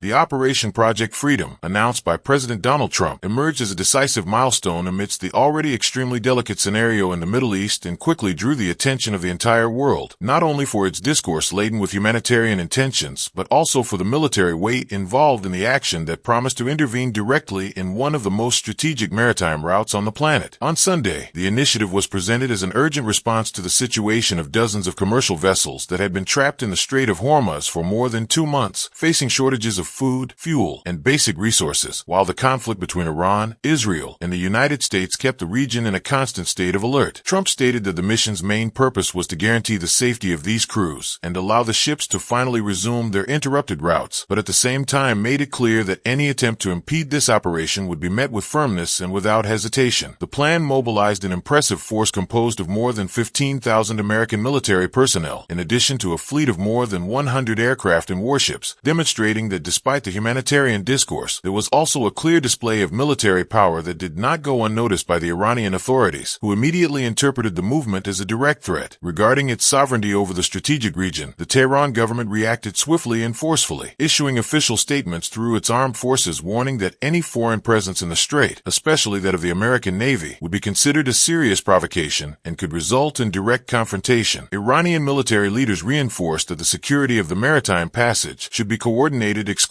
The Operation Project Freedom, announced by President Donald Trump, emerged as a decisive milestone amidst the already extremely delicate scenario in the Middle East and quickly drew the attention of the entire world, not only for its discourse laden with humanitarian intentions, but also for the military weight involved in the action that promised to intervene directly in one of the most strategic maritime routes on the planet. On Sunday, the initiative was presented as an urgent response to the situation of dozens of commercial vessels that had been trapped in the Strait of Hormuz for more than 2 months, facing shortages of food, fuel, and basic resources, while the conflict between Iran, Israel, and the United States kept the region in a constant state of alert. Trump stated that the mission's main purpose was to guarantee the safety of these crews and allow the ships to finally resume their interrupted routes, but at the same time made it clear that any attempt to impede this operation would be met with firmness and without hesitation. The plan mobilized an impressive force composed of more than 15,000 American military personnel, in addition to a fleet of more than 100 aircraft and warships, demonstrating that despite the humanitarian discourse, there was also a clear display of military power that did not go unnoticed by the Iranian authorities, who immediately interpreted the movement as a direct threat. Regarding its sovereignty over the strategic region, the Tehran government reacted swiftly and forcefully, issuing official statements through its armed forces warning that any foreign presence in the strait, especially that of the American Navy, would be considered a serious provocation and could result in direct confrontation. Iranian military leaders reinforced that the security of the maritime passage should be coordinated exclusively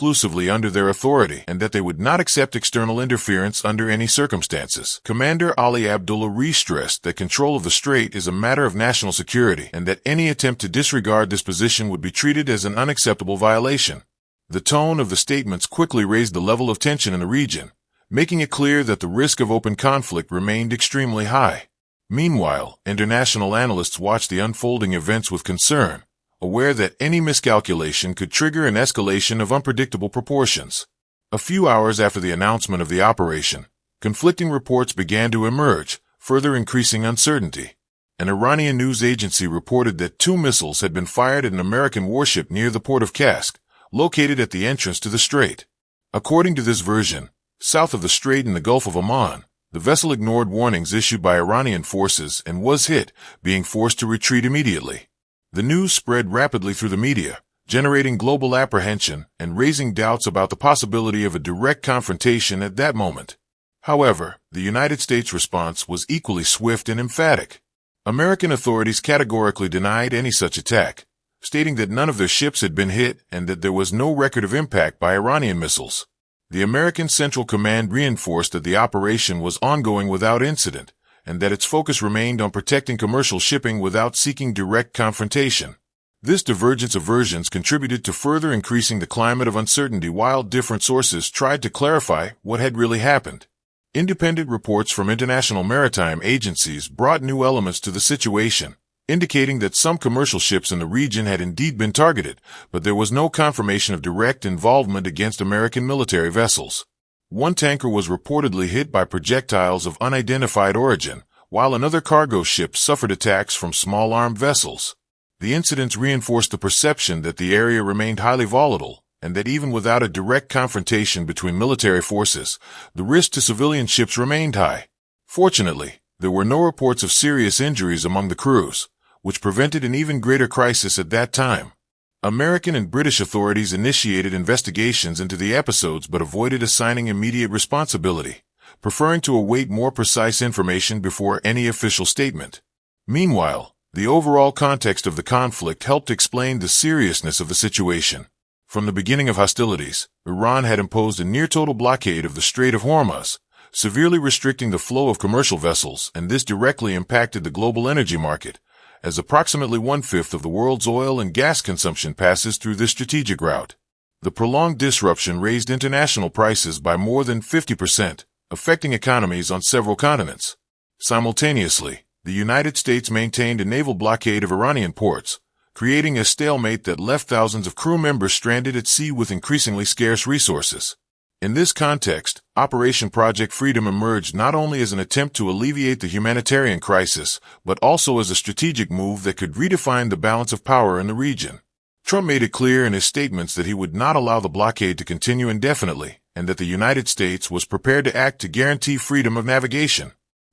under their authority and that they would not accept external interference under any circumstances. Commander Ali Abdullah stressed that control of the strait is a matter of national security and that any attempt to disregard this position would be treated as an unacceptable violation. The tone of the statements quickly raised the level of tension in the region, making it clear that the risk of open conflict remained extremely high. Meanwhile, international analysts watched the unfolding events with concern, aware that any miscalculation could trigger an escalation of unpredictable proportions. A few hours after the announcement of the operation, conflicting reports began to emerge, further increasing uncertainty. An Iranian news agency reported that 2 missiles had been fired at an American warship near the port of Kask, located at the entrance to the strait. According to this version, south of the strait in the Gulf of Oman, the vessel ignored warnings issued by Iranian forces and was hit, being forced to retreat immediately. The news spread rapidly through the media, generating global apprehension and raising doubts about the possibility of a direct confrontation at that moment. However, the United States' response was equally swift and emphatic. American authorities categorically denied any such attack, stating that none of their ships had been hit and that there was no record of impact by Iranian missiles. The American Central Command reinforced that the operation was ongoing without incident, and that its focus remained on protecting commercial shipping without seeking direct confrontation. This divergence of versions contributed to further increasing the climate of uncertainty while different sources tried to clarify what had really happened. Independent reports from international maritime agencies brought new elements to the situation, indicating that some commercial ships in the region had indeed been targeted, but there was no confirmation of direct involvement against American military vessels. One tanker was reportedly hit by projectiles of unidentified origin, while another cargo ship suffered attacks from small armed vessels. The incidents reinforced the perception that the area remained highly volatile, and that even without a direct confrontation between military forces, the risk to civilian ships remained high. Fortunately, there were no reports of serious injuries among the crews, which prevented an even greater crisis at that time. American and British authorities initiated investigations into the episodes but avoided assigning immediate responsibility, preferring to await more precise information before any official statement. Meanwhile, the overall context of the conflict helped explain the seriousness of the situation. From the beginning of hostilities, Iran had imposed a near-total blockade of the Strait of Hormuz, severely restricting the flow of commercial vessels, and this directly impacted the global energy market, as approximately 1/5 of the world's oil and gas consumption passes through this strategic route. The prolonged disruption raised international prices by more than 50%, affecting economies on several continents. Simultaneously, the United States maintained a naval blockade of Iranian ports, creating a stalemate that left thousands of crew members stranded at sea with increasingly scarce resources. In this context, Operation Project Freedom emerged not only as an attempt to alleviate the humanitarian crisis, but also as a strategic move that could redefine the balance of power in the region. Trump made it clear in his statements that he would not allow the blockade to continue indefinitely, and that the United States was prepared to act to guarantee freedom of navigation.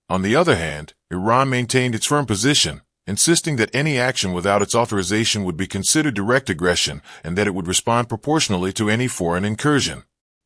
On the other hand, Iran maintained its firm position, insisting that any action without its authorization would be considered direct aggression and that it would respond proportionally to any foreign incursion.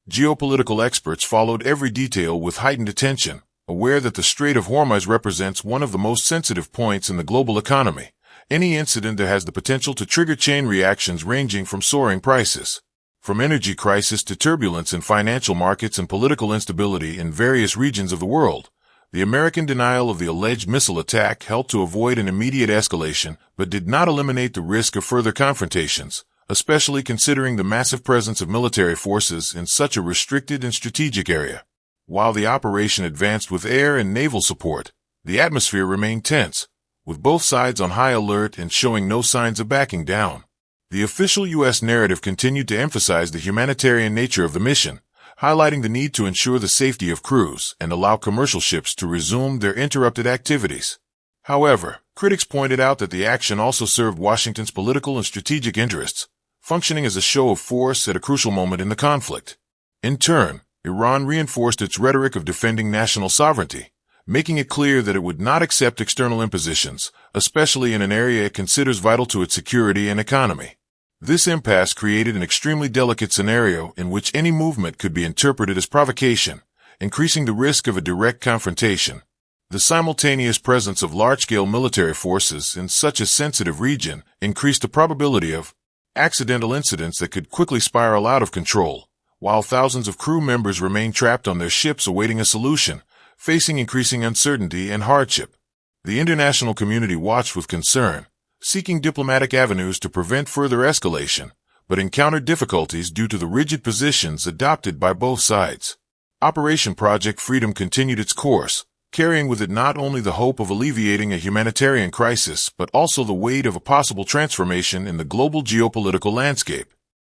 Geopolitical experts followed every detail with heightened attention, aware that the Strait of Hormuz represents one of the most sensitive points in the global economy. Any incident that has the potential to trigger chain reactions ranging from soaring prices, from energy crisis to turbulence in financial markets and political instability in various regions of the world. The American denial of the alleged missile attack helped to avoid an immediate escalation, but did not eliminate the risk of further confrontations, especially considering the massive presence of military forces in such a restricted and strategic area. While the operation advanced with air and naval support, the atmosphere remained tense, with both sides on high alert and showing no signs of backing down. The official U.S. narrative continued to emphasize the humanitarian nature of the mission, highlighting the need to ensure the safety of crews and allow commercial ships to resume their interrupted activities. However, critics pointed out that the action also served Washington's political and strategic interests, functioning as a show of force at a crucial moment in the conflict. In turn, Iran reinforced its rhetoric of defending national sovereignty, making it clear that it would not accept external impositions, especially in an area it considers vital to its security and economy. This impasse created an extremely delicate scenario in which any movement could be interpreted as provocation, increasing the risk of a direct confrontation. The simultaneous presence of large-scale military forces in such a sensitive region increased the probability of accidental incidents that could quickly spiral out of control, while thousands of crew members remained trapped on their ships awaiting a solution, facing increasing uncertainty and hardship. The international community watched with concern, seeking diplomatic avenues to prevent further escalation, but encountered difficulties due to the rigid positions adopted by both sides. Operation Project Freedom continued its course, carrying with it not only the hope of alleviating a humanitarian crisis but also the weight of a possible transformation in the global geopolitical landscape.